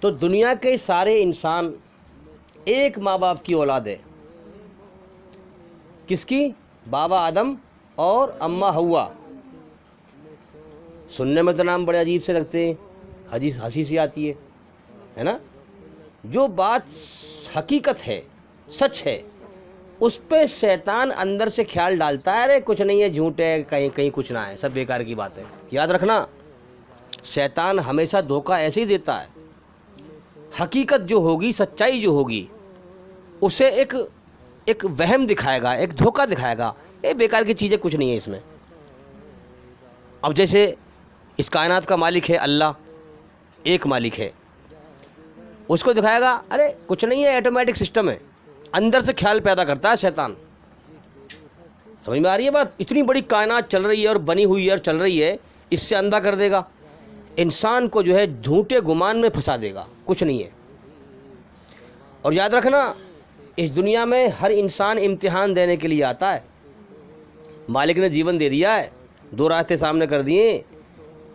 तो दुनिया के सारे इंसान एक माँ बाप की औलाद है। किसकी? बाबा आदम और अम्मा हव्वा। सुनने में तो नाम बड़े अजीब से लगते हैं, हंसी सी आती है ना। जो बात हकीकत है, सच है, उस पे शैतान अंदर से ख्याल डालता है, अरे कुछ नहीं है, झूठ है, कहीं कहीं कुछ ना है, सब बेकार की बात है। याद रखना, शैतान हमेशा धोखा ऐसे ही देता है। हकीकत जो होगी, सच्चाई जो होगी, उसे एक वहम दिखाएगा, एक धोखा दिखाएगा, ये बेकार की चीज़ें, कुछ नहीं है इसमें। अब जैसे इस कायनात का मालिक है अल्लाह, एक मालिक है, उसको दिखाएगा अरे कुछ नहीं है, ऑटोमेटिक सिस्टम है। अंदर से ख्याल पैदा करता है शैतान। समझ में आ रही है बात? इतनी बड़ी कायनात चल रही है और बनी हुई है और चल रही है, इससे अंधा कर देगा इंसान को, जो है झूठे गुमान में फंसा देगा, कुछ नहीं है। और याद रखना, इस दुनिया में हर इंसान इम्तिहान देने के लिए आता है। मालिक ने जीवन दे दिया है, दो रास्ते सामने कर दिए,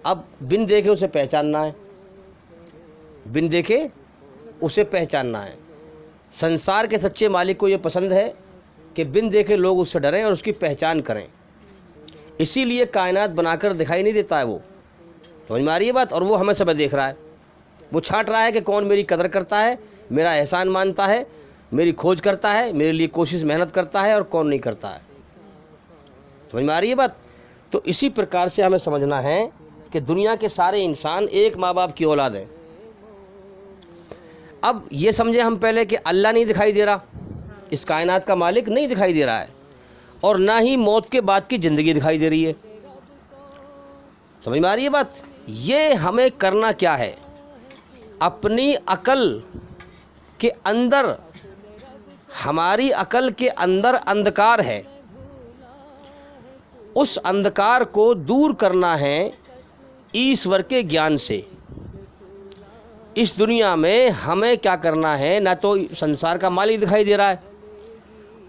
अब बिन देखे उसे पहचानना है, बिन देखे उसे पहचानना है। संसार के सच्चे मालिक को ये पसंद है कि बिन देखे लोग उससे डरें और उसकी पहचान करें, इसीलिए कायनात बनाकर दिखाई नहीं देता है वो। समझ में आ रही है बात? और वो हमें सब देख रहा है, वो छांट रहा है कि कौन मेरी कदर करता है, मेरा एहसान मानता है, मेरी खोज करता है, मेरे लिए कोशिश मेहनत करता है, और कौन नहीं करता है। समझ में आ रही है बात? तो इसी प्रकार से हमें समझना है कि दुनिया के सारे इंसान एक माँ बाप की औलाद है। अब ये समझे हम पहले कि अल्लाह नहीं दिखाई दे रहा, इस कायनात का मालिक नहीं दिखाई दे रहा है, और ना ही मौत के बाद की ज़िंदगी दिखाई दे रही है। समझ में आ रही है बात? ये हमें करना क्या है, अपनी अकल के अंदर, हमारी अकल के अंदर अंधकार है, उस अंधकार को दूर करना है ईश्वर के ज्ञान से। इस दुनिया में हमें क्या करना है, ना तो संसार का मालिक दिखाई दे रहा है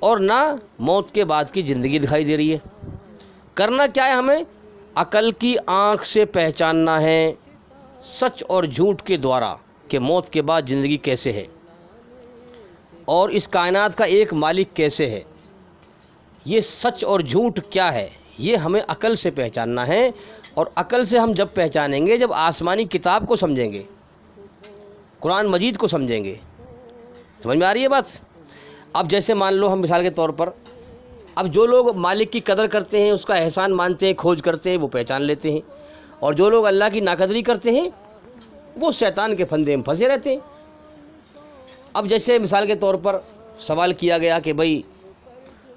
और ना मौत के बाद की ज़िंदगी दिखाई दे रही है। करना क्या है, हमें अकल की आँख से पहचानना है सच और झूठ के द्वारा कि मौत के बाद ज़िंदगी कैसे है और इस कायनात का एक मालिक कैसे है। ये सच और झूठ क्या है, ये हमें अकल से पहचानना है। और अकल से हम जब पहचानेंगे, जब आसमानी किताब को समझेंगे, कुरान मजीद को समझेंगे। समझ में आ रही है बात? अब जैसे मान लो, हम मिसाल के तौर पर, अब जो लोग मालिक की कदर करते हैं, उसका एहसान मानते हैं, खोज करते हैं, वो पहचान लेते हैं, और जो लोग अल्लाह की नाकदरी करते हैं, वो शैतान के फंदे में फंसे रहते हैं। अब जैसे मिसाल के तौर पर सवाल किया गया कि भाई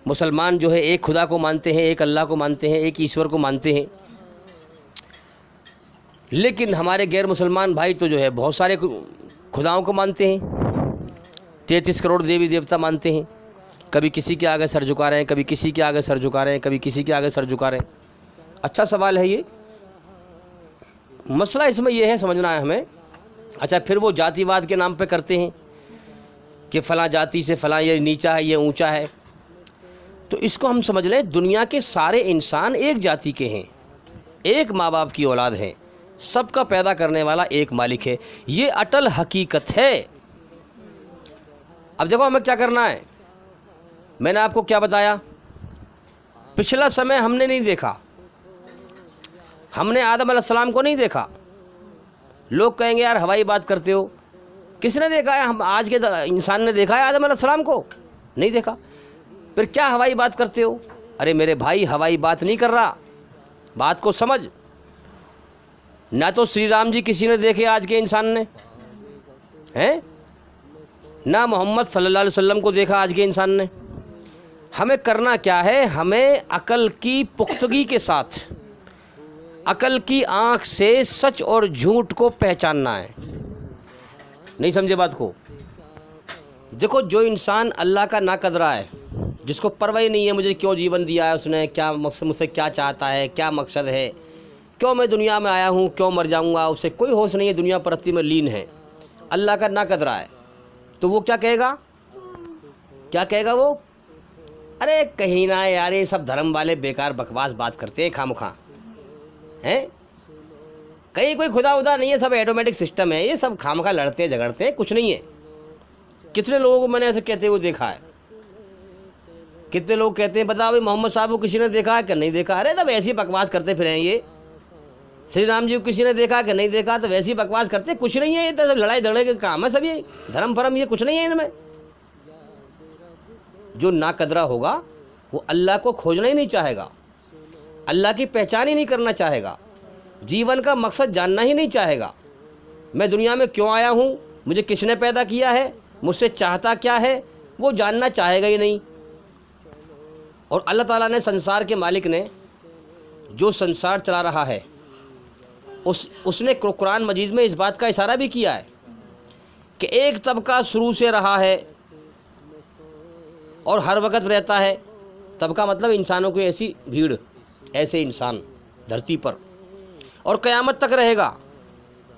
मुसलमान जो है एक खुदा को मानते हैं, एक अल्लाह को मानते हैं, एक ईश्वर को मानते हैं, लेकिन हमारे गैर मुसलमान भाई तो जो है बहुत सारे खुदाओं को मानते हैं, 33 करोड़ देवी देवता मानते हैं, कभी किसी के आगे सर झुका रहे हैं, कभी किसी के आगे सर झुका रहे हैं, कभी किसी के आगे सर झुका रहे हैं। अच्छा सवाल है ये। मसला इसमें यह है, समझना है हमें। अच्छा, फिर वो जातिवाद के नाम पे करते हैं कि फ़लाँ जाति से फ़लाँ ये नीचा है, ये ऊंचा है। तो इसको हम समझ लें, दुनिया के सारे इंसान एक जाति के हैं, एक माँ बाप की औलाद हैं, सबका पैदा करने वाला एक मालिक है। ये अटल हकीकत है। अब देखो हमें क्या करना है। मैंने आपको क्या बताया, पिछला समय हमने नहीं देखा, हमने आदम अलैहिस्सलाम को नहीं देखा। लोग कहेंगे यार हवाई बात करते हो, किसने देखा है? हम आज के इंसान ने देखा है आदम अलैहिस्सलाम को? नहीं देखा। फिर क्या हवाई बात करते हो? अरे मेरे भाई, हवाई बात नहीं कर रहा, बात को समझ। ना तो श्री राम जी किसी ने देखे आज के इंसान ने, हैं? ना मोहम्मद सल्लल्लाहु अलैहि वसल्लम को देखा आज के इंसान ने। हमें करना क्या है, हमें अकल की पुख्तगी के साथ, अकल की आँख से सच और झूठ को पहचानना है। नहीं समझे बात को? देखो, जो इंसान अल्लाह का ना कदरा है, जिसको परवाह नहीं है मुझे क्यों जीवन दिया है उसने, क्या मकसद, मुझसे क्या चाहता है, क्या मकसद है, क्यों मैं दुनिया में आया हूँ, क्यों मर जाऊँगा, उसे कोई होश नहीं है, दुनिया परस्ती में लीन है, अल्लाह का ना कदरा है, तो वो क्या कहेगा? क्या कहेगा वो? अरे कहीं ना यार, ये सब धर्म वाले बेकार बकवास बात करते हैं खामखा, हैं? कहीं कोई खुदा उदा नहीं है, सब ऑटोमेटिक सिस्टम है, ये सब खामखा लड़ते झगड़ते हैं, कुछ नहीं है। कितने लोगों को मैंने ऐसे कहते हुए देखा है। कितने लोग कहते हैं बताओ भाई मोहम्मद साहब को किसी ने देखा है कि नहीं देखा? अरे तब ऐसी बकवास करते फिर हैं ये। श्री राम जी को किसी ने देखा कि नहीं देखा? तो वैसी बकवास करते, कुछ नहीं है, ये तो सब लड़ाई झगड़े के काम है, सब ये धर्म फरम ये कुछ नहीं है इनमें। जो ना कदरा होगा वो अल्लाह को खोजना ही नहीं चाहेगा, अल्लाह की पहचान ही नहीं करना चाहेगा, जीवन का मकसद जानना ही नहीं चाहेगा। मैं दुनिया में क्यों आया हूँ, मुझे किसने पैदा किया है, मुझसे चाहता क्या है, वो जानना चाहेगा ही नहीं। और अल्लाह ताला ने, संसार के मालिक ने जो संसार चला रहा है, उसने कुरान मजीद में इस बात का इशारा भी किया है कि एक तबका शुरू से रहा है और हर वक्त रहता है। तबका मतलब इंसानों की ऐसी भीड़, ऐसे इंसान धरती पर, और क़यामत तक रहेगा।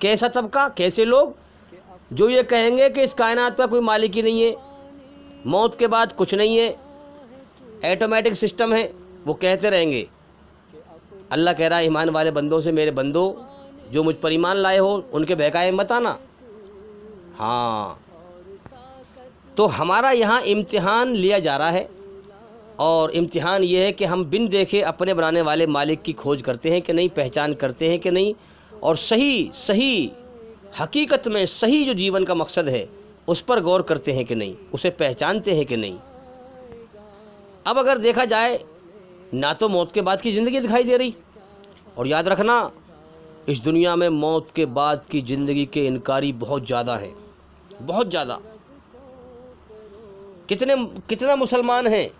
कैसा तबका, कैसे लोग? जो ये कहेंगे कि इस कायनात का कोई मालिक ही नहीं है, मौत के बाद कुछ नहीं है, ऑटोमेटिक सिस्टम है, वो कहते रहेंगे। अल्लाह कह रहा है ईमान वाले बंदों से, मेरे बंदो जो मुझ पर ईमान लाए हो उनके बहकाए मत आना। हाँ, तो हमारा यहाँ इम्तिहान लिया जा रहा है, और इम्तिहान ये है कि हम बिन देखे अपने बनाने वाले मालिक की खोज करते हैं कि नहीं, पहचान करते हैं कि नहीं, और सही हकीकत में सही जो जीवन का मकसद है उस पर गौर करते हैं कि नहीं, उसे पहचानते हैं कि नहीं। अब अगर देखा जाए, ना तो मौत के बाद की ज़िंदगी दिखाई दे रही, और याद रखना इस दुनिया में मौत के बाद की ज़िंदगी के इनकारी बहुत ज़्यादा हैं, बहुत ज़्यादा। कितना मुसलमान हैं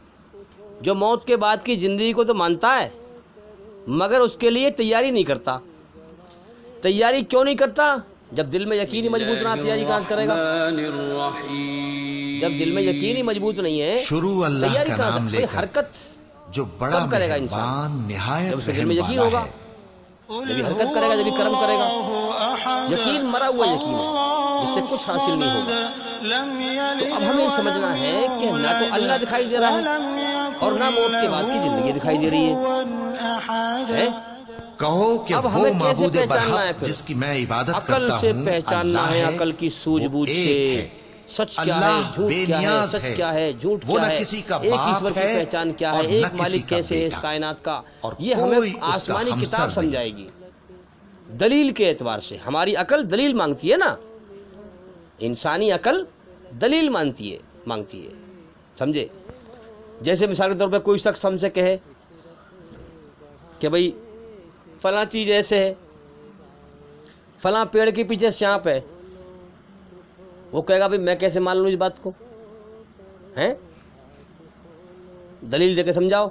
जो मौत के बाद की ज़िंदगी को तो मानता है मगर उसके लिए तैयारी नहीं करता। तैयारी क्यों नहीं करता? जब दिल में यकीन ही मजबूत ना, तैयारी कहाँ से करेगा? जब दिल में यकीन ही मजबूत नहीं है, तैयारी कहाँ से? हरकत जो बड़ा कब करेगा इंसान? जब उसके दिल में यकीन होगा, जब भी हरकत करेगा, जब भी कर्म करेगा। यकीन मरा हुआ यकीन है, इससे कुछ हासिल नहीं होगा। तो अब हमें समझना है कि ना तो अल्लाह दिखाई दे रहा है और ना मौत के बाद की जिंदगी दिखाई दे रही है? कहो कि अब हमें कैसे पहचानना है? जिसकी मैं इबादत अकल से पहचानना है, अकल की सूझबूझ से। सच क्या है, झूठ क्या है, सच क्या है, झूठ क्या है, एक ईश्वर की पहचान क्या है, एक मालिक कैसे है इस कायनात का, ये हमें आसमानी किताब समझाएगी। दलील के एतबार से हमारी अकल दलील मांगती है ना, इंसानी अकल दलील मांगती है, समझे? जैसे मिसाल के तौर पर कोई शख्स हमसे कहे कि भाई फलां चीज़ ऐसे है, फलां पेड़ के पीछे सांप है, वो कहेगा भाई मैं कैसे मान लूँ इस बात को? हैं? दलील देके समझाओ।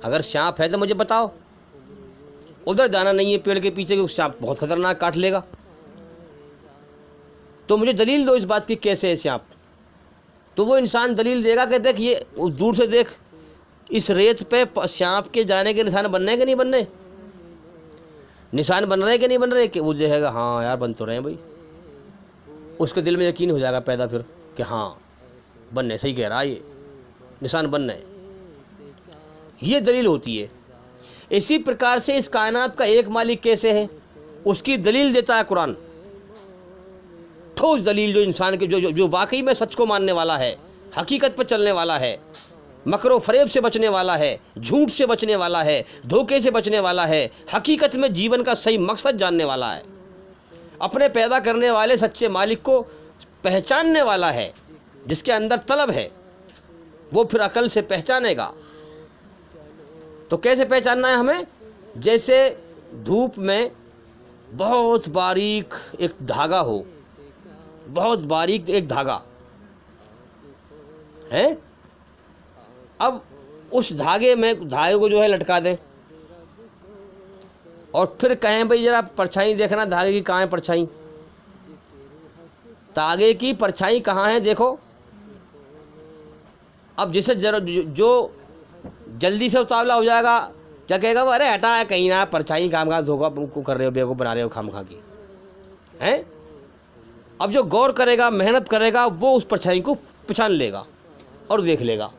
अगर सांप है तो मुझे बताओ, उधर जाना नहीं है पेड़ के पीछे, क्योंकि सांप बहुत खतरनाक काट लेगा। तो मुझे दलील दो इस बात की कैसे है सांप। तो वो इंसान दलील देगा कि देख ये दूर से देख, इस रेत पे सांप के जाने के निशान बनने के नहीं बनने, निशान बन रहे कि नहीं बन रहे? कि वो जो है हाँ यार बन तो रहे हैं भाई, उसके दिल में यकीन हो जाएगा पैदा फिर कि हाँ बनने, सही कह रहा है, ये निशान बनने, ये दलील होती है। इसी प्रकार से इस कायनात का एक मालिक कैसे है उसकी दलील देता है कुरान, ठोस दलील, जो इंसान के जो वाकई में सच को मानने वाला है, हकीकत पर चलने वाला है, मकरो फरेब से बचने वाला है, झूठ से बचने वाला है, धोखे से बचने वाला है, हकीकत में जीवन का सही मकसद जानने वाला है, अपने पैदा करने वाले सच्चे मालिक को पहचानने वाला है, जिसके अंदर तलब है, वो फिर अकल से पहचानेगा। तो कैसे पहचानना है हमें? जैसे धूप में बहुत बारीक एक धागा हो, बहुत बारीक एक धागा है, अब उस धागे को जो है लटका दें और फिर कहें भाई जरा परछाई देखना धागे की कहाँ है परछाई, धागे की परछाई कहाँ है देखो। अब जिसे जरा जो जल्दी से उतावला हो जाएगा क्या कहेगा वो, अरे हटा है कहीं ना, परछाई काम धोखा को कर रहे हो, बेवकूफ़ बना रहे हो खाम खा की हैं। अब जो गौर करेगा, मेहनत करेगा, वो उस परछाई को पहचान लेगा और देख लेगा,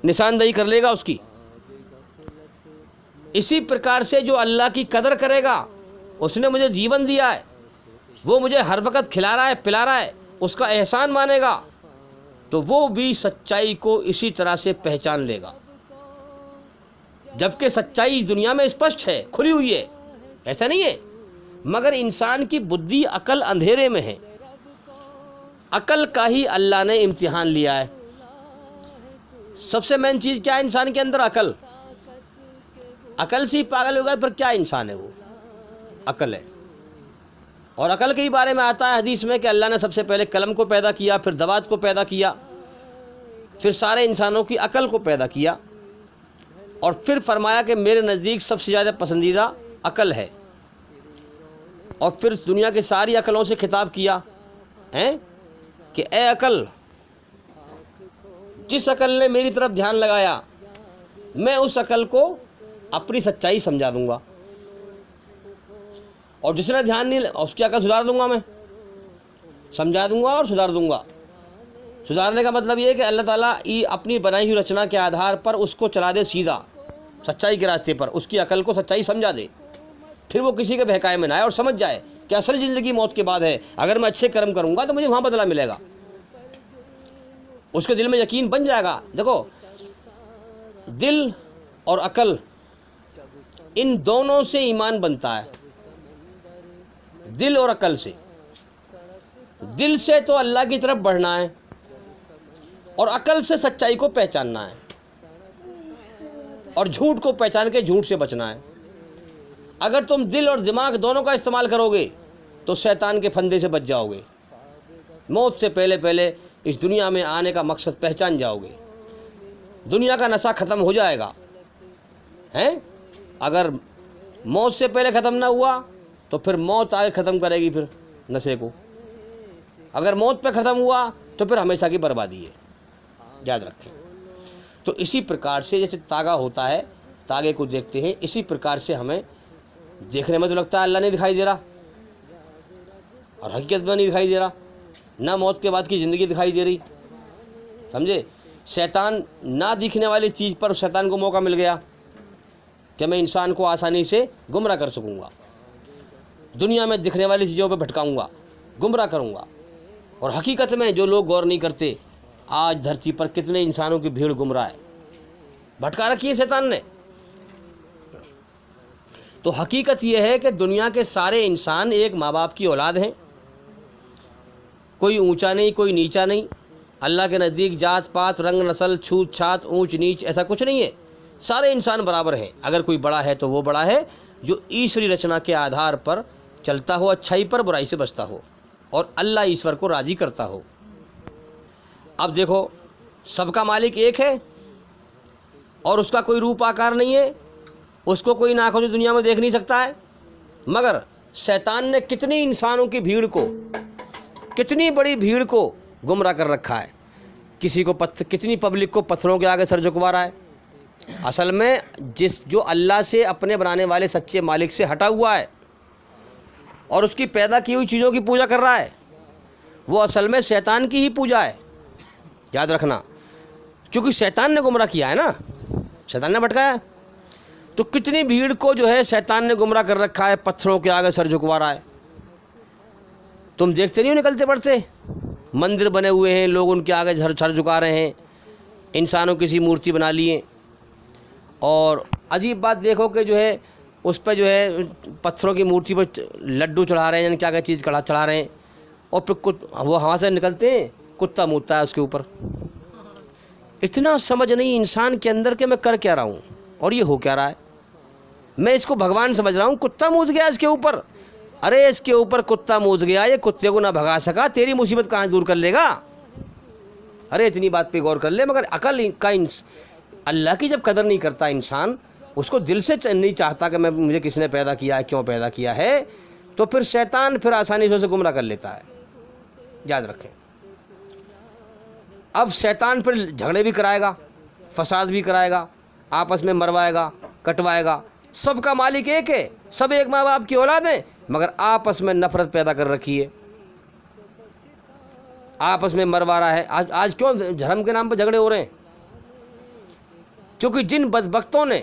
निशानदेही कर लेगा उसकी। इसी प्रकार से जो अल्लाह की कदर करेगा, उसने मुझे जीवन दिया है, वो मुझे हर वक्त खिला रहा है पिला रहा है, उसका एहसान मानेगा, तो वो भी सच्चाई को इसी तरह से पहचान लेगा। जबकि सच्चाई इस दुनिया में स्पष्ट है, खुली हुई है, ऐसा नहीं है, मगर इंसान की बुद्धि अकल अंधेरे में है। अकल का ही अल्लाह ने इम्तिहान लिया है। सबसे मेन चीज़ क्या है इंसान के अंदर? अकल। अकल से ही पागल हो गया, पर क्या इंसान है वो? अकल है। और अकल के ही बारे में आता है हदीस में कि अल्लाह ने सबसे पहले कलम को पैदा किया, फिर दवात को पैदा किया, फिर सारे इंसानों की अकल को पैदा किया, और फिर फरमाया कि मेरे नज़दीक सबसे ज़्यादा पसंदीदा अकल है। और फिर दुनिया की सारी अकलों से खिताब किया है कि ए अकल, जिस अकल ने मेरी तरफ ध्यान लगाया, मैं उस अकल को अपनी सच्चाई समझा दूंगा, और जिसने ध्यान नहीं, उसकी अकल सुधार दूंगा, मैं समझा दूंगा और सुधार दूंगा। सुधारने का मतलब ये है कि अल्लाह ताला अपनी बनाई हुई रचना के आधार पर उसको चला दे सीधा सच्चाई के रास्ते पर, उसकी अकल को सच्चाई समझा दे, फिर वो किसी के बहकाए में ना आए और समझ जाए कि असल ज़िंदगी मौत के बाद है। अगर मैं अच्छे कर्म करूँगा तो मुझे वहाँ बदला मिलेगा, उसके दिल में यकीन बन जाएगा। देखो, दिल और अकल, इन दोनों से ईमान बनता है, दिल और अकल से। दिल से तो अल्लाह की तरफ बढ़ना है, और अकल से सच्चाई को पहचानना है, और झूठ को पहचान के झूठ से बचना है। अगर तुम दिल और दिमाग दोनों का इस्तेमाल करोगे तो शैतान के फंदे से बच जाओगे। मौत से पहले पहले इस दुनिया में आने का मकसद पहचान जाओगे, दुनिया का नशा ख़त्म हो जाएगा। हैं? अगर मौत से पहले ख़त्म ना हुआ तो फिर मौत आगे ख़त्म करेगी फिर नशे को। अगर मौत पे ख़त्म हुआ तो फिर हमेशा की बर्बादी है, याद रखें। तो इसी प्रकार से जैसे तागा होता है, तागे को देखते हैं, इसी प्रकार से हमें देखने में तो लगता है अल्लाह नहीं दिखाई दे रहा, और हकीकत में नहीं दिखाई दे रहा, ना मौत के बाद की ज़िंदगी दिखाई दे रही। समझे? शैतान ना दिखने वाली चीज़ पर शैतान को मौका मिल गया कि मैं इंसान को आसानी से गुमराह कर सकूँगा, दुनिया में दिखने वाली चीज़ों पर भटकाऊँगा, गुमराह करूँगा। और हकीकत में जो लोग गौर नहीं करते, आज धरती पर कितने इंसानों की भीड़ गुमराह है, भटका रखी है शैतान ने। तो हकीकत यह है कि दुनिया के सारे इंसान एक माँ बाप की औलाद हैं, कोई ऊंचा नहीं, कोई नीचा नहीं। अल्लाह के नज़दीक जात पात, रंग, नस्ल, छूत छात, ऊंच नीच ऐसा कुछ नहीं है, सारे इंसान बराबर हैं। अगर कोई बड़ा है तो वो बड़ा है जो ईश्वरी रचना के आधार पर चलता हो, अच्छाई पर बुराई से बचता हो, और अल्लाह ईश्वर को राज़ी करता हो। अब देखो, सबका मालिक एक है और उसका कोई रूप आकार नहीं है, उसको कोई आँखों से दुनिया में देख नहीं सकता है, मगर शैतान ने कितनी इंसानों की भीड़ को, कितनी बड़ी भीड़ को गुमराह कर रखा है। किसी को कितनी पब्लिक को पत्थरों के आगे सर झुकवा रहा है। असल में जो अल्लाह से, अपने बनाने वाले सच्चे मालिक से हटा हुआ है और उसकी पैदा की हुई चीज़ों की पूजा कर रहा है, वो असल में शैतान की ही पूजा है, याद रखना। क्योंकि शैतान ने गुमराह किया है ना, शैतान ने भटकाया। तो कितनी भीड़ को जो है शैतान ने गुमराह कर रखा है, पत्थरों के आगे सर झुकवा रहा है। तुम देखते नहीं हो निकलते पड़ते, मंदिर बने हुए हैं, लोग उनके आगे सर झुका रहे हैं, इंसानों की सी मूर्ति बना लिए। और अजीब बात देखो कि जो है उस पर जो है पत्थरों की मूर्ति पर लड्डू चढ़ा रहे हैं, यानी क्या क्या चीज़ चढ़ा रहे हैं, और फिर वो हवा से निकलते हैं, कुत्ता मुतता है उसके ऊपर। इतना समझ नहीं इंसान के अंदर कि मैं कर क्या रहा हूँ और ये हो क्या रहा है। मैं इसको भगवान समझ रहा हूँ, कुत्ता मूत गया इसके ऊपर। अरे इसके ऊपर कुत्ता मूत गया, ये कुत्ते को ना भगा सका, तेरी मुसीबत कहाँ दूर कर लेगा। अरे इतनी बात पे गौर कर ले। मगर अकल का अल्लाह की जब कदर नहीं करता इंसान, उसको दिल से नहीं चाहता कि मुझे किसने पैदा किया है, क्यों पैदा किया है, तो फिर शैतान फिर आसानी से उसे गुमराह कर लेता है, याद रखें। अब शैतान फिर झगड़े भी कराएगा, फसाद भी कराएगा, आपस में मरवाएगा, कटवाएगा। सबका मालिक एक है, सब एक माँ बाप की औलाद हैं, मगर आपस में नफरत पैदा कर रखी है, आपस में मरवा रहा है। आज क्यों धर्म के नाम पर झगड़े हो रहे हैं? क्योंकि जिन बदबख्तों ने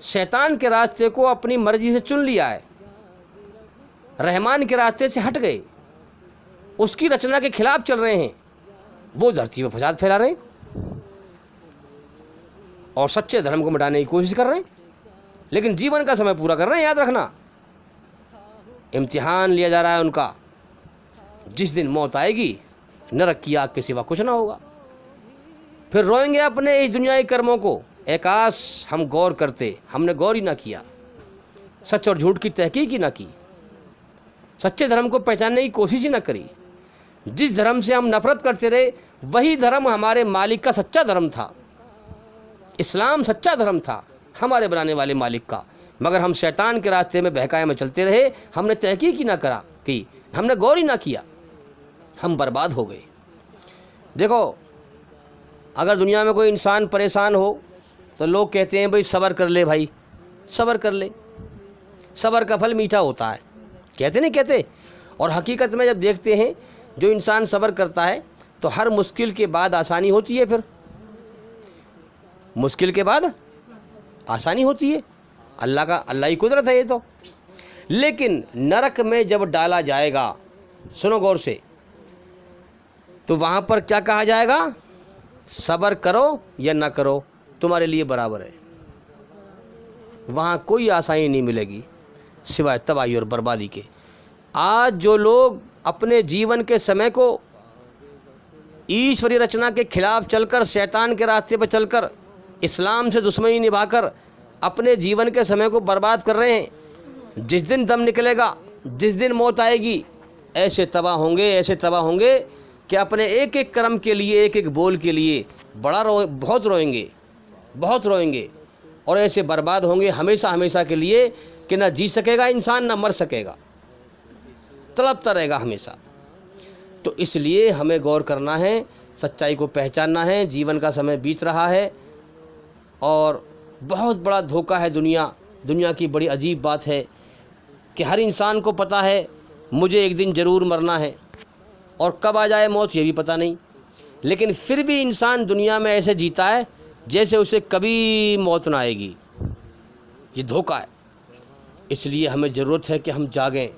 शैतान के रास्ते को अपनी मर्जी से चुन लिया है, रहमान के रास्ते से हट गए, उसकी रचना के खिलाफ चल रहे हैं, वो धरती पर फसाद फैला रहे हैं और सच्चे धर्म को मिटाने की कोशिश कर रहे हैं, लेकिन जीवन का समय पूरा कर रहे हैं। याद रखना, इम्तिहान लिया जा रहा है उनका। जिस दिन मौत आएगी, नरक की आग के सिवा कुछ ना होगा। फिर रोएंगे अपने इस दुनियाई कर्मों को, काश हम गौर करते, हमने गौर ही ना किया, सच और झूठ की तहकीक ही ना की, सच्चे धर्म को पहचानने की कोशिश ही ना करी। जिस धर्म से हम नफरत करते रहे, वही धर्म हमारे मालिक का सच्चा धर्म था। इस्लाम सच्चा धर्म था हमारे बनाने वाले मालिक का, मगर हम शैतान के रास्ते में बहकाए में चलते रहे, हमने तहकीक ही ना करा कि हमने गौर ही ना किया, हम बर्बाद हो गए। देखो, अगर दुनिया में कोई इंसान परेशान हो तो लोग कहते हैं भाई सब्र कर ले, भाई सब्र कर ले, सब्र का फल मीठा होता है, कहते नहीं कहते। और हकीकत में जब देखते हैं जो इंसान सब्र करता है तो हर मुश्किल के बाद आसानी होती है, फिर मुश्किल के बाद आसानी होती है। अल्लाह की कुदरत है ये तो। लेकिन नरक में जब डाला जाएगा, सुनो गौर से, तो वहाँ पर क्या कहा जाएगा? सब्र करो या ना करो, तुम्हारे लिए बराबर है। वहाँ कोई आसानी नहीं मिलेगी सिवाय तबाही और बर्बादी के। आज जो लोग अपने जीवन के समय को ईश्वरीय रचना के खिलाफ चलकर, शैतान के रास्ते पर चलकर, इस्लाम से दुश्मनी निभाकर अपने जीवन के समय को बर्बाद कर रहे हैं, जिस दिन दम निकलेगा, जिस दिन मौत आएगी, ऐसे तबाह होंगे कि अपने एक एक कर्म के लिए, एक एक बोल के लिए बहुत रोएंगे और ऐसे बर्बाद होंगे हमेशा के लिए कि ना जी सकेगा इंसान, ना मर सकेगा, तड़पता रहेगा हमेशा। तो इसलिए हमें गौर करना है, सच्चाई को पहचानना है। जीवन का समय बीत रहा है और बहुत बड़ा धोखा है दुनिया की बड़ी अजीब बात है कि हर इंसान को पता है मुझे एक दिन ज़रूर मरना है, और कब आ जाए मौत ये भी पता नहीं, लेकिन फिर भी इंसान दुनिया में ऐसे जीता है जैसे उसे कभी मौत ना आएगी। ये धोखा है। इसलिए हमें ज़रूरत है कि हम जागें,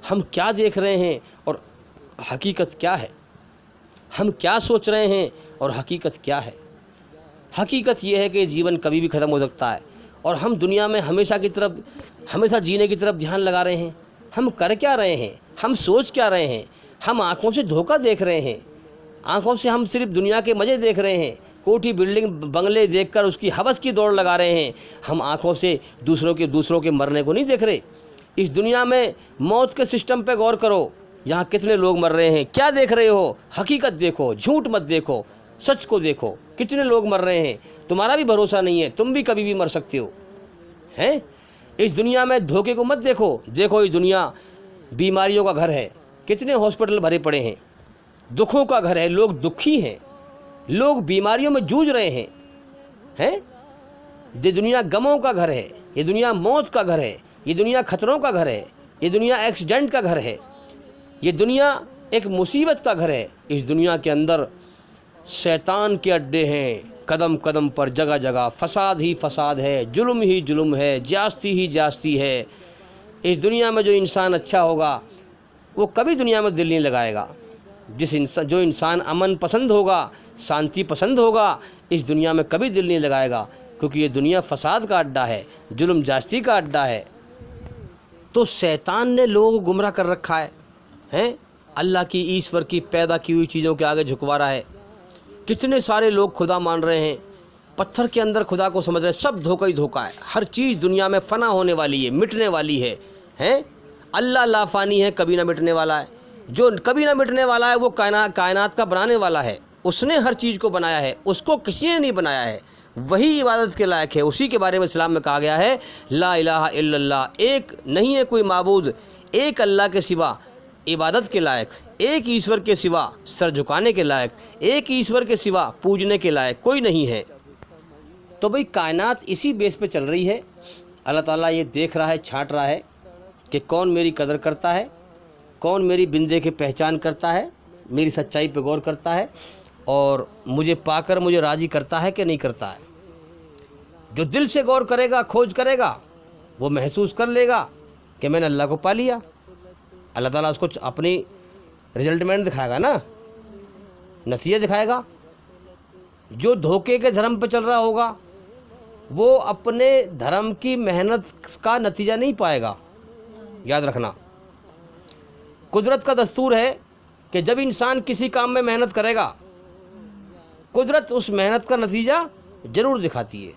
हम क्या देख रहे हैं और हकीकत क्या है, हम क्या सोच रहे हैं और हकीकत क्या है। हकीकत ये है कि जीवन कभी भी ख़त्म हो सकता है और हम दुनिया में हमेशा जीने की तरफ ध्यान लगा रहे हैं। हम कर क्या रहे हैं, हम सोच क्या रहे हैं? हम आँखों से धोखा देख रहे हैं, आँखों से हम सिर्फ दुनिया के मज़े देख रहे हैं, कोठी बिल्डिंग बंगले देखकर उसकी हवस की दौड़ लगा रहे हैं। हम आँखों से दूसरों के मरने को नहीं देख रहे। इस दुनिया में मौत के सिस्टम पे गौर करो, यहाँ कितने लोग मर रहे हैं, क्या देख रहे हो? हकीकत देखो, झूठ मत देखो, सच को देखो। कितने लोग मर रहे हैं, तुम्हारा भी भरोसा नहीं है, तुम भी कभी भी मर सकते हो, हैं? इस दुनिया में धोखे को मत देखो। इस दुनिया बीमारियों का घर है, कितने हॉस्पिटल भरे पड़े हैं, दुखों का घर है, लोग दुखी हैं, लोग बीमारियों में जूझ रहे हैं। ये दुनिया गमों का घर है, ये दुनिया मौत का घर है, ये दुनिया खतरों का घर है, ये दुनिया एक्सीडेंट का घर है, ये दुनिया एक मुसीबत का घर है। इस दुनिया के अंदर शैतान के अड्डे हैं, कदम कदम पर, जगह जगह फसाद ही फसाद है, जुल्म ही जुल्म है, ज्यास्ती ही ज्यास्ती है। इस दुनिया में जो इंसान अच्छा होगा वो कभी दुनिया में दिल नहीं लगाएगा। जो इंसान अमन पसंद होगा, शांति पसंद होगा, इस दुनिया में कभी दिल नहीं लगाएगा, क्योंकि ये दुनिया फसाद का अड्डा है, जुल्म ज्यास्ती का अड्डा है। तो शैतान ने लोगों को गुमराह कर रखा है, अल्लाह की, ईश्वर की पैदा की हुई चीज़ों के आगे झुकवा रहा है। कितने सारे लोग खुदा मान रहे हैं, पत्थर के अंदर खुदा को समझ रहे हैं। सब धोखा ही धोखा है। हर चीज़ दुनिया में फ़ना होने वाली है, मिटने वाली है। अल्लाह लाफानी है, कभी ना मिटने वाला है। जो कभी ना मिटने वाला है वो कायनात का बनाने वाला है, उसने हर चीज़ को बनाया है, उसको किसी ने नहीं बनाया है, वही इबादत के लायक है। उसी के बारे में इस्लाम में कहा गया है, ला इलाहा इल्लल्लाह, एक नहीं है कोई माबूद, एक अल्लाह के सिवा इबादत के लायक, एक ईश्वर के सिवा सर झुकाने के लायक, एक ईश्वर के सिवा पूजने के लायक कोई नहीं है। तो भाई कायनात इसी बेस पे चल रही है। अल्लाह ताला ये देख रहा है, छांट रहा है कि कौन मेरी कदर करता है, कौन मेरी बिंदे की पहचान करता है, मेरी सच्चाई पे गौर करता है और मुझे पाकर मुझे राज़ी करता है कि नहीं करता है। जो दिल से गौर करेगा, खोज करेगा, वो महसूस कर लेगा कि मैंने अल्लाह को पा लिया। अल्लाह ताला उसको अपनी रिजल्टमेंट दिखाएगा ना, नतीजा दिखाएगा। जो धोखे के धर्म पे चल रहा होगा वो अपने धर्म की मेहनत का नतीजा नहीं पाएगा। याद रखना, कुदरत का दस्तूर है कि जब इंसान किसी काम में मेहनत करेगा, कुदरत उस मेहनत का नतीजा ज़रूर दिखाती है,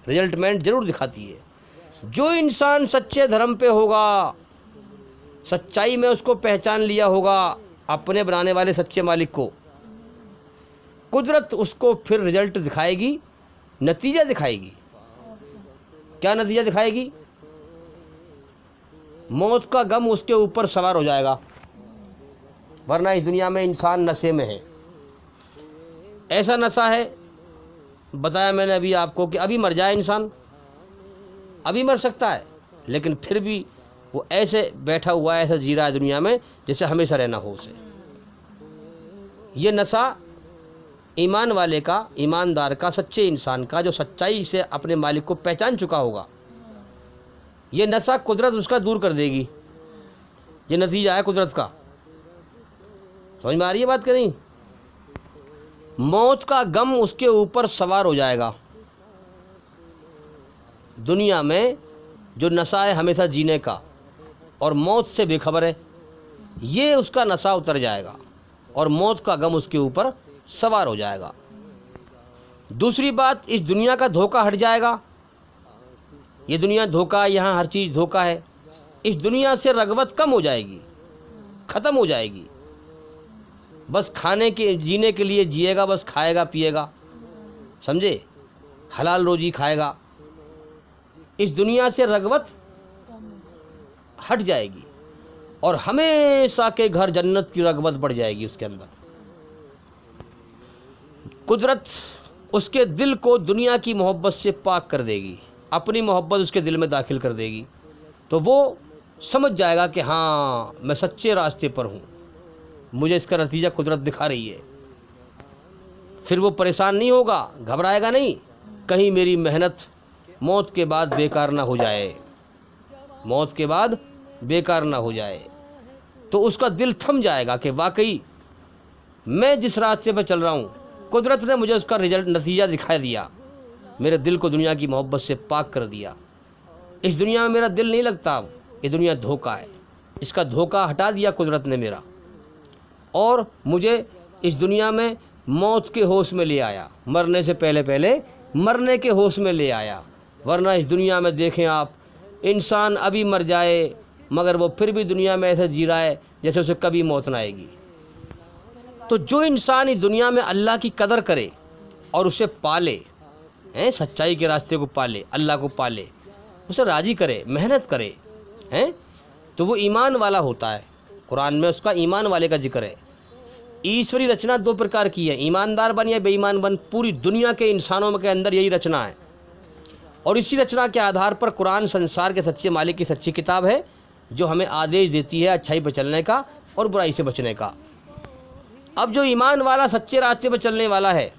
रिजल्टमेंट ज़रूर दिखाती है। जो इंसान सच्चे धर्म पे होगा, सच्चाई में उसको पहचान लिया होगा अपने बनाने वाले सच्चे मालिक को, कुदरत उसको फिर रिजल्ट दिखाएगी, नतीजा दिखाएगी। क्या नतीजा दिखाएगी? मौत का गम उसके ऊपर सवार हो जाएगा। वरना इस दुनिया में इंसान नशे में है। ऐसा नशा है, बताया मैंने अभी आपको, कि अभी मर जाए इंसान, अभी मर सकता है, लेकिन फिर भी वो ऐसे बैठा हुआ है, ऐसा जी रहा है दुनिया में जैसे हमेशा रहना हो उसे। ये नशा ईमान वाले का, ईमानदार का, सच्चे इंसान का, जो सच्चाई से अपने मालिक को पहचान चुका होगा, ये नशा कुदरत उसका दूर कर देगी। ये नतीजा है कुदरत का। समझ में आ रही है बात? करें, मौत का गम उसके ऊपर सवार हो जाएगा। दुनिया में जो नशा है हमेशा जीने का और मौत से बेखबर है, ये उसका नशा उतर जाएगा और मौत का गम उसके ऊपर सवार हो जाएगा। दूसरी बात, इस दुनिया का धोखा हट जाएगा। ये दुनिया धोखा, यहाँ हर चीज़ धोखा है। इस दुनिया से रग़बत कम हो जाएगी, ख़त्म हो जाएगी। बस खाने के, जीने के लिए जिएगा, बस खाएगा पिएगा, समझे, हलाल रोजी खाएगा। इस दुनिया से रग़बत हट जाएगी और हमेशा के घर जन्नत की रग़बत बढ़ जाएगी उसके अंदर। कुदरत उसके दिल को दुनिया की मोहब्बत से पाक कर देगी, अपनी मोहब्बत उसके दिल में दाखिल कर देगी। तो वो समझ जाएगा कि हाँ, मैं सच्चे रास्ते पर हूँ, मुझे इसका नतीजा कुदरत दिखा रही है। फिर वो परेशान नहीं होगा, घबराएगा नहीं, कहीं मेरी मेहनत मौत के बाद बेकार ना हो जाए, मौत के बाद बेकार ना हो जाए। तो उसका दिल थम जाएगा कि वाकई मैं जिस रास्ते पर चल रहा हूँ, कुदरत ने मुझे उसका रिजल्ट, नतीजा दिखा दिया, मेरे दिल को दुनिया की मोहब्बत से पाक कर दिया। इस दुनिया में मेरा दिल नहीं लगता, ये दुनिया धोखा है, इसका धोखा हटा दिया कुदरत ने मेरा, और मुझे इस दुनिया में मौत के होश में ले आया, मरने से पहले पहले मरने के होश में ले आया। वरना इस दुनिया में देखें आप, इंसान अभी मर जाए मगर वो फिर भी दुनिया में ऐसे जी रहा है जैसे उसे कभी मौत ना आएगी। तो जो इंसान इस दुनिया में अल्लाह की कदर करे और उसे पाले, हैं, सच्चाई के रास्ते को पाले, अल्लाह को पाले, उसे राज़ी करे, मेहनत करे, हैं, तो वो ईमान वाला होता है। कुरान में उसका ईमान वाले का जिक्र है। ईश्वरी रचना दो प्रकार की है, ईमानदार बन या बेईमान बन। पूरी दुनिया के इंसानों के अंदर यही रचना है और इसी रचना के आधार पर कुरान संसार के सच्चे मालिक की सच्ची किताब है, जो हमें आदेश देती है अच्छाई पर चलने का और बुराई से बचने का। अब जो ईमान वाला सच्चे रास्ते पर चलने वाला है,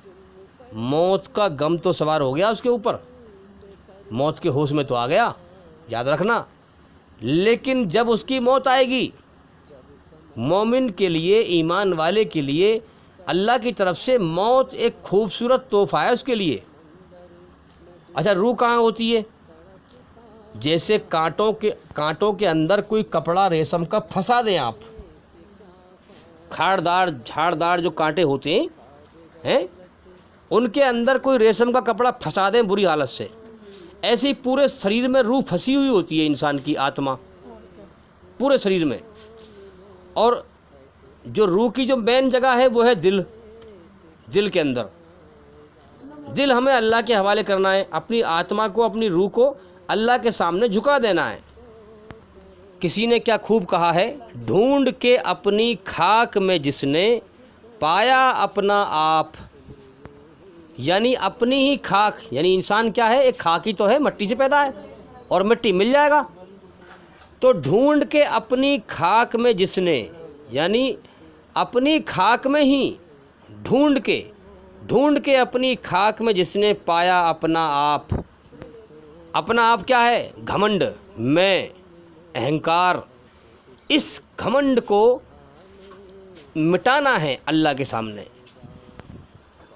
मौत का गम तो सवार हो गया उसके ऊपर, मौत के होश में तो आ गया, याद रखना। लेकिन जब उसकी मौत आएगी, मोमिन के लिए, ईमान वाले के लिए अल्लाह की तरफ से मौत एक खूबसूरत तोहफा है उसके लिए। अच्छा, रूह कहाँ होती है? जैसे कांटों के अंदर कोई कपड़ा रेशम का फंसा दें आप, खाड़दार झाड़दार जो कांटे होते हैं, उनके अंदर कोई रेशम का कपड़ा फंसा दें बुरी हालत से, ऐसे ही पूरे शरीर में रूह फंसी हुई होती है, इंसान की आत्मा पूरे शरीर में। और जो रूह की जो मेन जगह है वो है दिल। दिल के अंदर, दिल हमें अल्लाह के हवाले करना है, अपनी आत्मा को, अपनी रूह को अल्लाह के सामने झुका देना है। किसी ने क्या खूब कहा है, ढूंढ के अपनी खाक में जिसने पाया अपना आप, यानी अपनी ही खाक, यानी इंसान क्या है, एक खाक ही तो है, मिट्टी से पैदा है और मिट्टी मिल जाएगा। तो ढूंढ के अपनी खाक में जिसने, यानी अपनी खाक में ही ढूंढ के ढूंढ के अपनी खाक में जिसने पाया अपना आप। अपना आप क्या है? घमंड, मैं, अहंकार। इस घमंड को मिटाना है अल्लाह के सामने।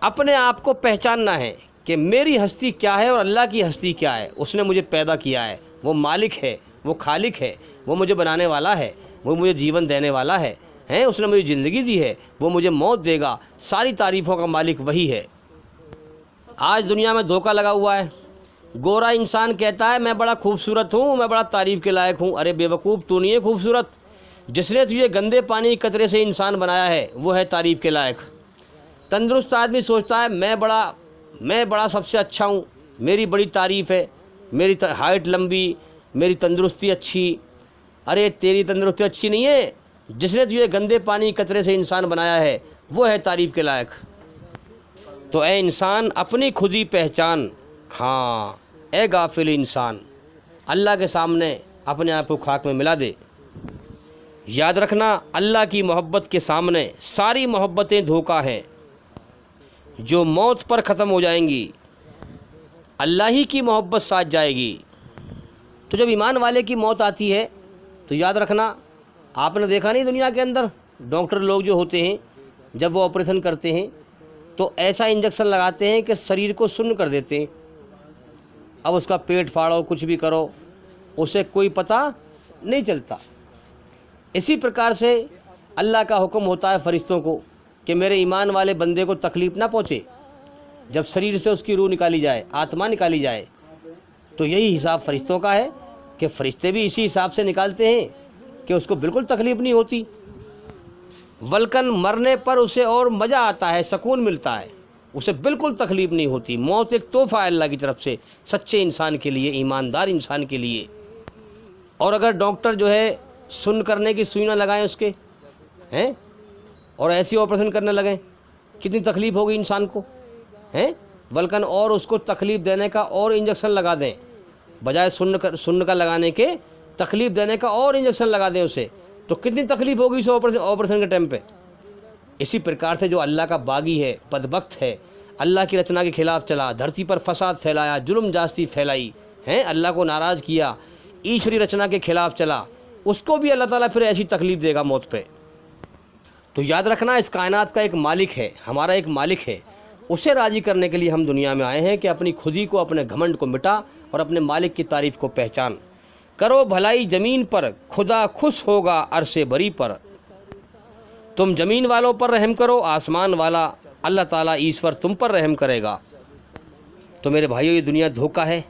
अपने आप को पहचानना है कि मेरी हस्ती क्या है और अल्लाह की हस्ती क्या है। उसने मुझे पैदा किया है, वो मालिक है, वो खालिक है, वो मुझे बनाने वाला है, वो मुझे जीवन देने वाला है, उसने मुझे ज़िंदगी दी है, वो मुझे मौत देगा। सारी तारीफ़ों का मालिक वही है। आज दुनिया में धोखा लगा हुआ है। गोरा इंसान कहता है मैं बड़ा खूबसूरत हूँ, मैं बड़ा तारीफ़ के लायक हूँ। अरे बेवकूफ़, तू नहीं है खूबसूरत। जिसने तुझे गंदे पानी के कतरे से इंसान बनाया है वो है तारीफ़ के लायक। तंदुरुस्त आदमी सोचता है मैं बड़ा सबसे अच्छा हूँ, मेरी बड़ी तारीफ़ है, मेरी हाइट लंबी, मेरी तंदुरुस्ती अच्छी। अरे तेरी तंदुरुस्ती अच्छी नहीं है, जिसने तुझे गंदे पानी के कतरे से इंसान बनाया है वो है तारीफ़ के लायक। तो ए इंसान अपनी खुद ही पहचान। हाँ ए गाफिल इंसान, अल्लाह के सामने अपने आप को खाक में मिला दे। याद रखना, अल्लाह की मोहब्बत के सामने सारी मोहब्बतें धोखा हैं जो मौत पर ख़त्म हो जाएंगी। अल्लाह ही की मोहब्बत साथ जाएगी। तो जब ईमान वाले की मौत आती है तो याद रखना, आपने देखा नहीं दुनिया के अंदर डॉक्टर लोग जो होते हैं जब वो ऑपरेशन करते हैं तो ऐसा इंजेक्शन लगाते हैं कि शरीर को सुन्न कर देते हैं। अब उसका पेट फाड़ो, कुछ भी करो, उसे कोई पता नहीं चलता। इसी प्रकार से अल्लाह का हुक्म होता है फरिश्तों को कि मेरे ईमान वाले बंदे को तकलीफ़ ना पहुँचे। जब शरीर से उसकी रूह निकाली जाए, आत्मा निकाली जाए, तो यही हिसाब फरिश्तों का है कि फरिश्ते भी इसी हिसाब से निकालते हैं कि उसको बिल्कुल तकलीफ़ नहीं होती। वल्कन मरने पर उसे और मज़ा आता है, सुकून मिलता है, उसे बिल्कुल तकलीफ़ नहीं होती। मौत एक तोहफ़ा है अल्लाह की तरफ से सच्चे इंसान के लिए, ईमानदार इंसान के लिए। और अगर डॉक्टर जो है सुन्न करने की सुई ना लगाएं उसके और ऐसी ऑपरेशन करने लगें, कितनी तकलीफ़ होगी इंसान को, बल्कि और उसको तकलीफ़ देने का और इंजेक्शन लगा दें, बजाय सुन्न का लगाने के तकलीफ़ देने का और इंजेक्शन लगा दें उसे, तो कितनी तकलीफ़ होगी उस ऑपरेशन के टाइम पे। इसी प्रकार से जो अल्लाह का बागी है, बदबख्त है, अल्लाह की रचना के ख़िलाफ़ चला, धरती पर फसाद फैलाया, जुल्म जास्ती फैलाई, अल्लाह को नाराज़ किया, ईश्वरी रचना के ख़िलाफ़ चला, उसको भी अल्लाह ताला फिर ऐसी तकलीफ़ देगा मौत पे। तो याद रखना, इस कायनात का एक मालिक है, हमारा एक मालिक है। उसे राज़ी करने के लिए हम दुनिया में आए हैं कि अपनी खुदी को, अपने घमंड को मिटा और अपने मालिक की तारीफ़ को पहचान। करो भलाई ज़मीन पर, खुदा खुश होगा अरसे बरी पर। तुम ज़मीन वालों पर रहम करो, आसमान वाला अल्लाह ताला ईश्वर तुम पर रहम करेगा। तो मेरे भाइयों, ये दुनिया धोखा है।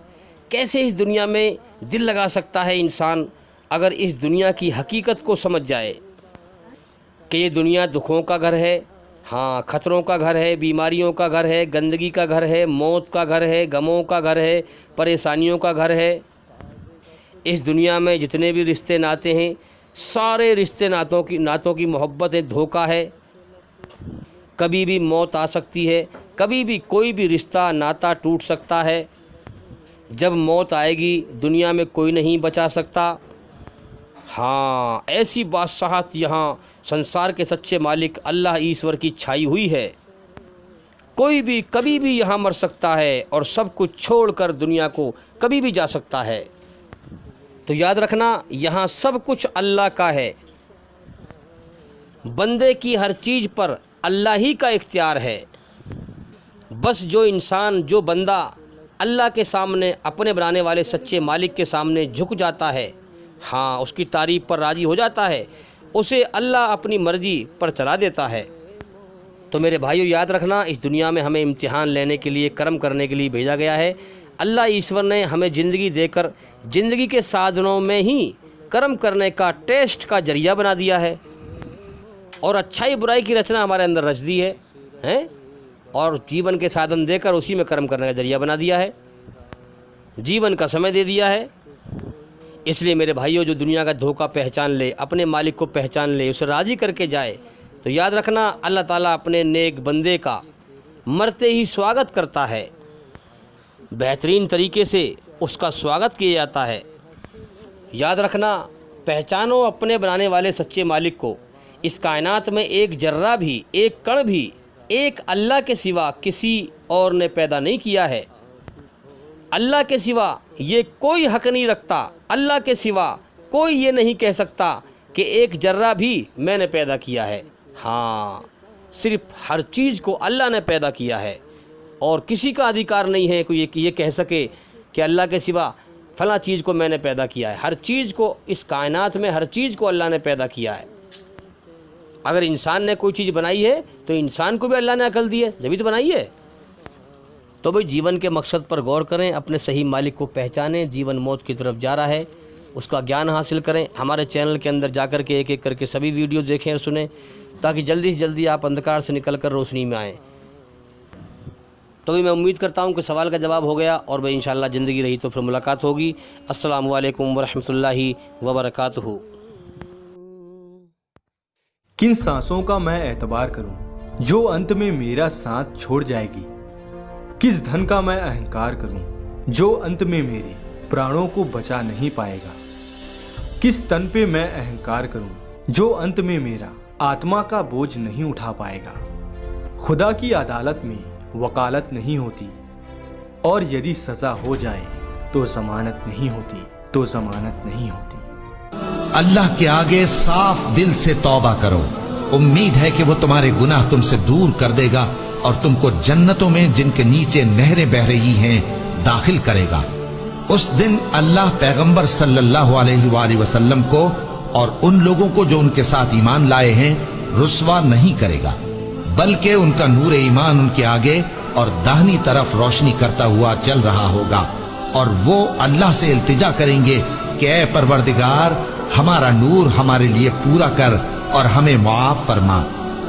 कैसे इस दुनिया में दिल लगा सकता है इंसान अगर इस दुनिया की हकीकत को समझ जाए कि ये दुनिया दुखों का घर है, हाँ, खतरों का घर है, बीमारियों का घर है, गंदगी का घर है, मौत का घर है, गमों का घर है, परेशानियों का घर है। इस दुनिया में जितने भी रिश्ते नाते हैं, सारे रिश्ते नातों की मोहब्बत एक धोखा है। कभी भी मौत आ सकती है, कभी भी कोई भी रिश्ता नाता टूट सकता है। जब मौत आएगी दुनिया में कोई नहीं बचा सकता। हाँ, ऐसी बादशाहत यहाँ संसार के सच्चे मालिक अल्लाह ईश्वर की छाई हुई है। कोई भी कभी भी यहाँ मर सकता है और सब कुछ छोड़कर दुनिया को कभी भी जा सकता है। तो याद रखना, यहाँ सब कुछ अल्लाह का है। बंदे की हर चीज़ पर अल्लाह ही का इख्तियार है। बस जो इंसान, जो बंदा अल्लाह के सामने, अपने बनाने वाले सच्चे मालिक के सामने झुक जाता है, हाँ, उसकी तारीफ़ पर राज़ी हो जाता है, उसे अल्लाह अपनी मर्ज़ी पर चला देता है। तो मेरे भाइयों, याद रखना, इस दुनिया में हमें इम्तिहान लेने के लिए, कर्म करने के लिए भेजा गया है। अल्लाह ईश्वर ने हमें ज़िंदगी देकर ज़िंदगी के साधनों में ही कर्म करने का, टेस्ट का ज़रिया बना दिया है और अच्छाई बुराई की रचना हमारे अंदर रच दी है और जीवन के साधन देकर उसी में कर्म करने का ज़रिया बना दिया है, जीवन का समय दे दिया है। इसलिए मेरे भाइयों, जो दुनिया का धोखा पहचान ले, अपने मालिक को पहचान ले, उसे राज़ी करके जाए, तो याद रखना, अल्लाह ताला अपने नेक बंदे का मरते ही स्वागत करता है। बेहतरीन तरीके से उसका स्वागत किया जाता है। याद रखना, पहचानो अपने बनाने वाले सच्चे मालिक को। इस कायनात में एक जर्रा भी, एक कण भी एक अल्लाह के सिवा किसी और ने पैदा नहीं किया है। अल्लाह के सिवा ये कोई हक़ नहीं रखता, अल्लाह के सिवा कोई ये नहीं कह सकता कि एक जर्रा भी मैंने पैदा किया है। हाँ, सिर्फ़ हर चीज़ को अल्लाह ने पैदा किया है और किसी का अधिकार नहीं है कोई ये कह सके कि अल्लाह के सिवा फ़लाँ चीज़ को मैंने पैदा किया है। हर चीज़ को, इस कायनात में हर चीज़ को अल्लाह ने पैदा किया है। अगर इंसान ने कोई चीज़ बनाई है तो इंसान को भी अल्लाह ने अकल दी है, जभी तो बनाई है। तो भाई जीवन के मकसद पर गौर करें, अपने सही मालिक को पहचानें। जीवन मौत की तरफ जा रहा है, उसका ज्ञान हासिल करें। हमारे चैनल के अंदर जाकर के एक एक करके सभी वीडियो देखें और सुनें, ताकि जल्दी से जल्दी आप अंधकार से निकल कर रोशनी में आएँ। तो भी मैं उम्मीद करता हूँ कि सवाल का जवाब हो गया, और भाई इंशाअल्लाह ज़िंदगी रही तो फिर मुलाकात होगी। अस्सलामु अलैकुम वरहमतुल्लाहि वबरकातुहू। किन सांसों का मैं एतबार करूं जो अंत में मेरा साथ छोड़ जाएगी? किस धन का मैं अहंकार करूं जो अंत में मेरे प्राणों को बचा नहीं पाएगा? किस तन पे मैं अहंकार करूं जो अंत में मेरा आत्मा का बोझ नहीं उठा पाएगा? खुदा की अदालत में वकालत नहीं होती, और यदि सजा हो जाए तो जमानत नहीं होती, तो जमानत नहीं होती। अल्लाह के आगे साफ दिल से तौबा करो। उम्मीद है कि वो तुम्हारे गुनाह तुमसे दूर कर देगा और तुमको जन्नतों में जिनके नीचे नहरें बह रही हैं दाखिल करेगा। उस दिन अल्लाह पैगंबर सल्लल्लाहु अलैहि वसल्लम को और उन लोगों को जो उनके साथ ईमान लाए हैं रुस्वा नहीं करेगा, बल्कि उनका नूर ईमान उनके आगे और दाहिनी तरफ रोशनी करता हुआ चल रहा होगा, और वो अल्लाह से इल्तिजा करेंगे कि ऐ परवरदिगार, हमारा नूर हमारे लिए पूरा कर और हमें मुआफ फरमा।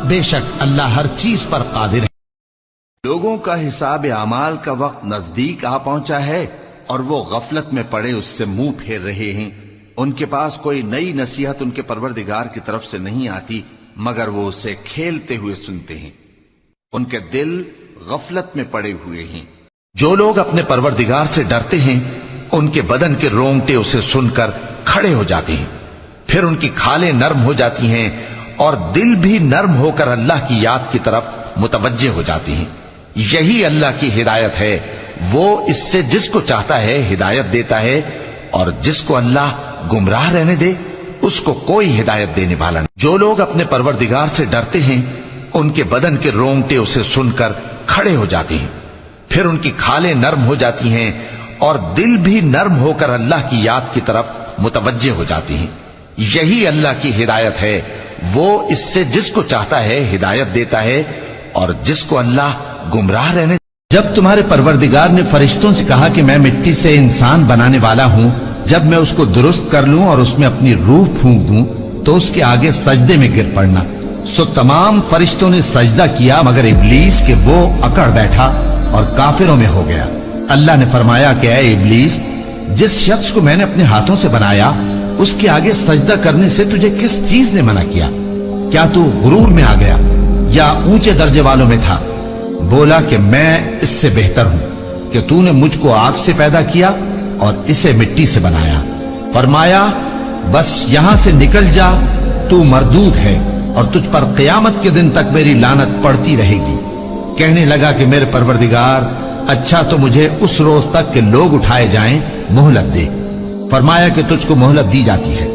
बेशक अल्लाह हर चीज पर कादिर है। लोगों का हिसाब अमाल का वक्त नजदीक आ पहुंचा है और वो गफलत में पड़े उससे मुंह फेर रहे हैं। उनके पास कोई नई नसीहत उनके परवरदिगार की तरफ से नहीं आती, मगर वो उसे खेलते हुए सुनते हैं। उनके दिल गफलत में पड़े हुए हैं। जो लोग अपने परवरदिगार से डरते हैं उनके बदन के रोंगटे उसे सुनकर खड़े हो जाते हैं, फिर उनकी खालें नर्म हो जाती हैं और दिल भी नर्म होकर अल्लाह की याद की तरफ मुतवज्जे हो जाते हैं। यही अल्लाह की हिदायत है। वो इससे जिसको चाहता है हिदायत देता है, और जिसको अल्लाह गुमराह रहने दे उसको कोई हिदायत देने वाला नहीं। जो लोग अपने परवरदिगार से डरते हैं उनके बदन के रोंगटे उसे सुनकर खड़े हो जाते हैं, फिर उनकी खालें नर्म हो जाती हैं और दिल भी नर्म होकर अल्लाह की याद की तरफ मुतवज्जे हो जाते हैं। यही अल्लाह की हिदायत है। वो इससे जिसको चाहता है हिदायत देता है, और जिसको अल्लाह गुमराह रहने। जब तुम्हारे परवरदिगार ने फरिश्तों से कहा कि मैं मिट्टी से इंसान बनाने वाला हूं, जब मैं उसको दुरुस्त कर लूं और उसमें अपनी रूह फूंक दूं तो उसके आगे सजदे में गिर पड़ना। सो तमाम फरिश्तों ने सजदा किया मगर इब्लीस के वो अकड़ बैठा और काफिरों में हो गया। अल्लाह ने फरमाया कि ऐ इब्लीस, जिस शख्स को मैंने अपने हाथों से बनाया उसके आगे सजदा करने से तुझे किस चीज ने मना किया? क्या तू गुरूर में आ गया या ऊंचे दर्जे वालों में था? बोला कि मैं इससे बेहतर हूं कि तूने मुझको आग से पैदा किया और इसे मिट्टी से बनाया। फरमाया बस यहां से निकल जा, तू मरदूद है और तुझ पर क़यामत के दिन तक मेरी लानत पड़ती रहेगी। कहने लगा कि मेरे परवरदिगार, अच्छा तो मुझे उस रोज तक के लोग उठाए जाएं मोहलत दे। फरमाया कि तुझको मोहलत दी जाती है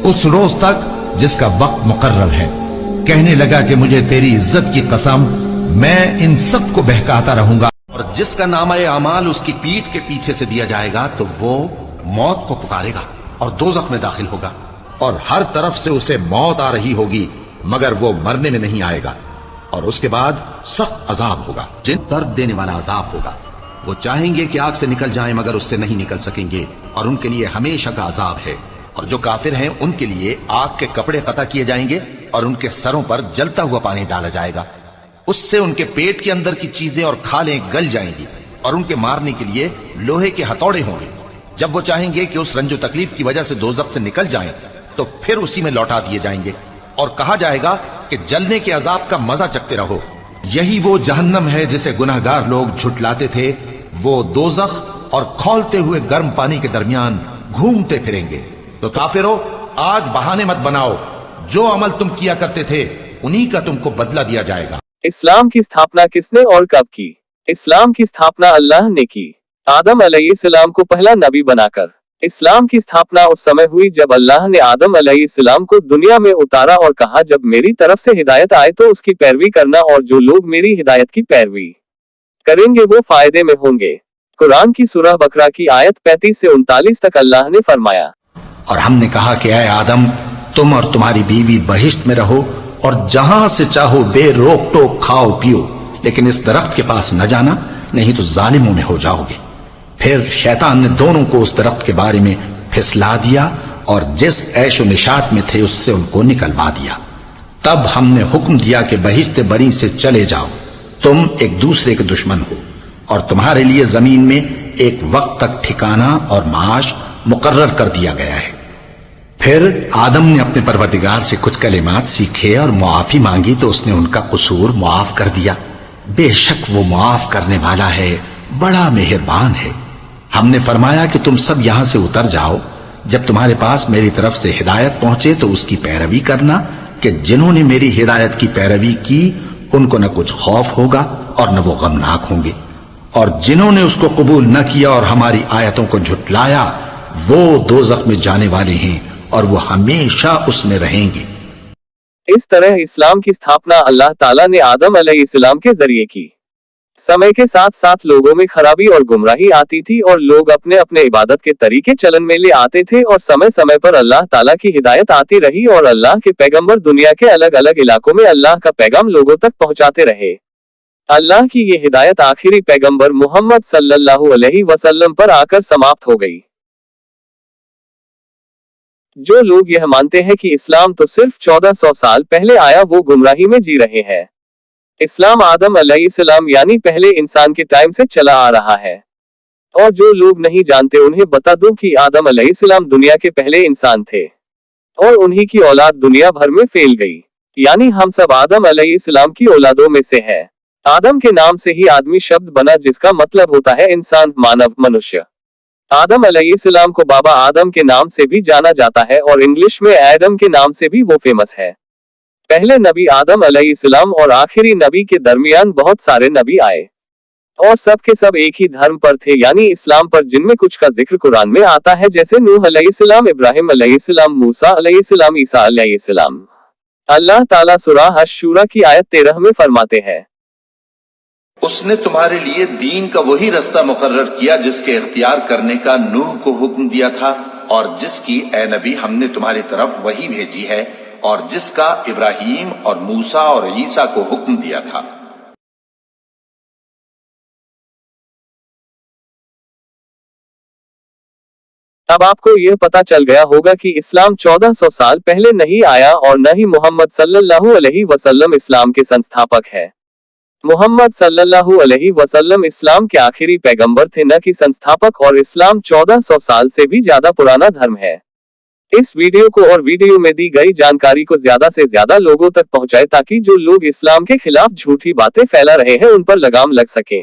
उस रोज तक जिसका वक्त मुकर्रर है। कहने लगा कि मुझे तेरी इज्जत की कसम, मैं इन सब को बहकाता रहूंगा, और जिसका नामा अमाल उसकी पीठ के पीछे से दिया जाएगा तो वो मौत को पुकारेगा और दोज़ख में दाखिल होगा, और हर तरफ से उसे मौत आ रही होगी मगर वो मरने में नहीं आएगा, और उसके बाद सख्त अजाब होगा, जिन दर्द देने वाला अजाब होगा। वो चाहेंगे कि आग से निकल जाएं मगर उससे नहीं निकल सकेंगे, और उनके लिए हमेशा का अजाब है। और जो काफिर हैं उनके लिए आग के कपड़े कता किए जाएंगे और उनके सरों पर जलता हुआ पानी डाला जाएगा। उससे उनके पेट के अंदर की चीजें और खालें गल जाएंगी, और उनके मारने के लिए लोहे के हथौड़े होंगे। जब वो चाहेंगे कि उस रंजो तकलीफ की वजह से दोज़ख से निकल जाएं, तो फिर उसी में लौटा दिए जाएंगे और कहा जाएगा कि जलने के अजाब का मजा चखते रहो। यही वो जहन्नम है जिसे गुनहगार लोग झुठलाते थे। वो दोज़ख और खौलते हुए गर्म पानी के दरमियान घूमते फिरेंगे। तो काफिरों, आज बहाने मत बनाओ, जो अमल तुम किया करते थे उन्हीं का तुमको बदला दिया जाएगा। इस्लाम की स्थापना किसने और कब की? इस्लाम की स्थापना अल्लाह ने की, आदम अलैहिस्सलाम को पहला नबी बनाकर। इस्लाम की स्थापना उस समय हुई जब अल्लाह ने आदम अलैहिस्सलाम को दुनिया में उतारा और कहा, जब मेरी तरफ से हिदायत आए तो उसकी पैरवी करना, और जो लोग मेरी हिदायत की पैरवी करेंगे वो फायदे में होंगे। कुरान की सूरह बकरा की आयत 35 से 39 तक अल्लाह ने फरमाया, और हमने कहा कि ऐ आदम, तुम और तुम्हारी बीवी बहिश्त में रहो और जहां से चाहो बेरोक टोक खाओ पियो, लेकिन इस दरख्त के पास न जाना, नहीं तो जालिमों में हो जाओगे। फिर शैतान ने दोनों को उस दरख्त के बारे में फिसला दिया और जिस ऐशो निशात में थे उससे उनको निकलवा दिया। तब हमने हुक्म दिया कि बहिश्त बरी से चले जाओ, तुम एक दूसरे के दुश्मन हो, और तुम्हारे लिए जमीन में एक वक्त तक ठिकाना और माश मुकर्रर कर दिया गया है। फिर आदम ने अपने परवरदिगार से कुछ कलिमात सीखे और मुआफी मांगी तो उसने उनका कसूर मुआफ कर दिया। बेशक वो मुआफ करने वाला है, बड़ा मेहरबान है। हमने फरमाया कि तुम सब यहां से उतर जाओ, जब तुम्हारे पास मेरी तरफ से हिदायत पहुंचे तो उसकी पैरवी करना, कि जिन्होंने मेरी हिदायत की पैरवी की उनको न कुछ खौफ होगा और न वो गमनाक होंगे, और जिन्होंने उसको कबूल न किया और हमारी आयतों को झुटलाया वो दोज़ख में जाने वाले हैं और वो हमेशा उसमें रहेंगे। इस तरह इस्लाम की स्थापना अल्लाह ताला ने आदम अलैहिस्सलाम के जरिए की। समय के साथ साथ लोगों में खराबी और गुमराही आती थी और लोग अपने अपने इबादत के तरीके चलन में ले आते थे, और समय समय पर अल्लाह ताला की हिदायत आती रही और अल्लाह के पैगंबर दुनिया के अलग अलग इलाकों में अल्लाह का पैगाम लोगों तक पहुंचाते रहे। अल्लाह की ये हिदायत आखिरी पैगंबर मोहम्मद सल्लल्लाहु अलैहि वसल्लम पर आकर समाप्त हो गई। जो लोग यह मानते हैं कि इस्लाम तो सिर्फ 1400 साल पहले आया, वो गुमराही में जी रहे हैं। इस्लाम आदम अलैहिस्सलाम यानी पहले इंसान के टाइम से चला आ रहा है, और जो लोग नहीं जानते उन्हें बता दूं कि आदम अलैहिस्सलाम दुनिया के पहले इंसान थे और उन्हीं की औलाद दुनिया भर में फैल गई, यानी हम सब आदम अलैहिस्सलाम की औलादों में से है। आदम के नाम से ही आदमी शब्द बना, जिसका मतलब होता है इंसान, मानव, मनुष्य। आदम अलैहिस्सलाम को बाबा आदम के नाम से भी जाना जाता है और इंग्लिश में एडम के नाम से भी वो फेमस है। पहले नबी आदम अलैहिस्सलाम और आखिरी नबी के दरमियान बहुत सारे नबी आए और सब के सब एक ही धर्म पर थे, यानी इस्लाम पर, जिनमें कुछ का जिक्र कुरान में आता है, जैसे नूह अलैहिस्सलाम, इब्राहिम अलैहिस्सलाम, मूसा अलैहिस्सलाम, ईसा अलैहिस्सलाम। अल्लाह ताला सूरह अश-शूरा की आयत 13 में फरमाते हैं, उसने तुम्हारे लिए दीन का वही रास्ता मुकर्रर किया जिसके इख्तियार करने का नूह को हुक्म दिया था, और जिसकी ए नबी हमने तुम्हारी तरफ वही भेजी है, और जिसका इब्राहिम और मूसा और ईसा को हुक्म दिया था। अब आपको यह पता चल गया होगा कि इस्लाम 1400 साल पहले नहीं आया और न ही मोहम्मद सल्लल्लाहु अलैहि वसल्लम इस्लाम के संस्थापक है। मोहम्मद सल्लल्लाहु अलैहि वसल्लम इस्लाम के आखिरी पैगंबर थे, न कि संस्थापक, और इस्लाम 1400 साल से भी ज्यादा पुराना धर्म है। इस वीडियो को और वीडियो में दी गई जानकारी को ज्यादा से ज्यादा लोगों तक पहुंचाएं, ताकि जो लोग इस्लाम के खिलाफ झूठी बातें फैला रहे हैं उन पर लगाम लग सके।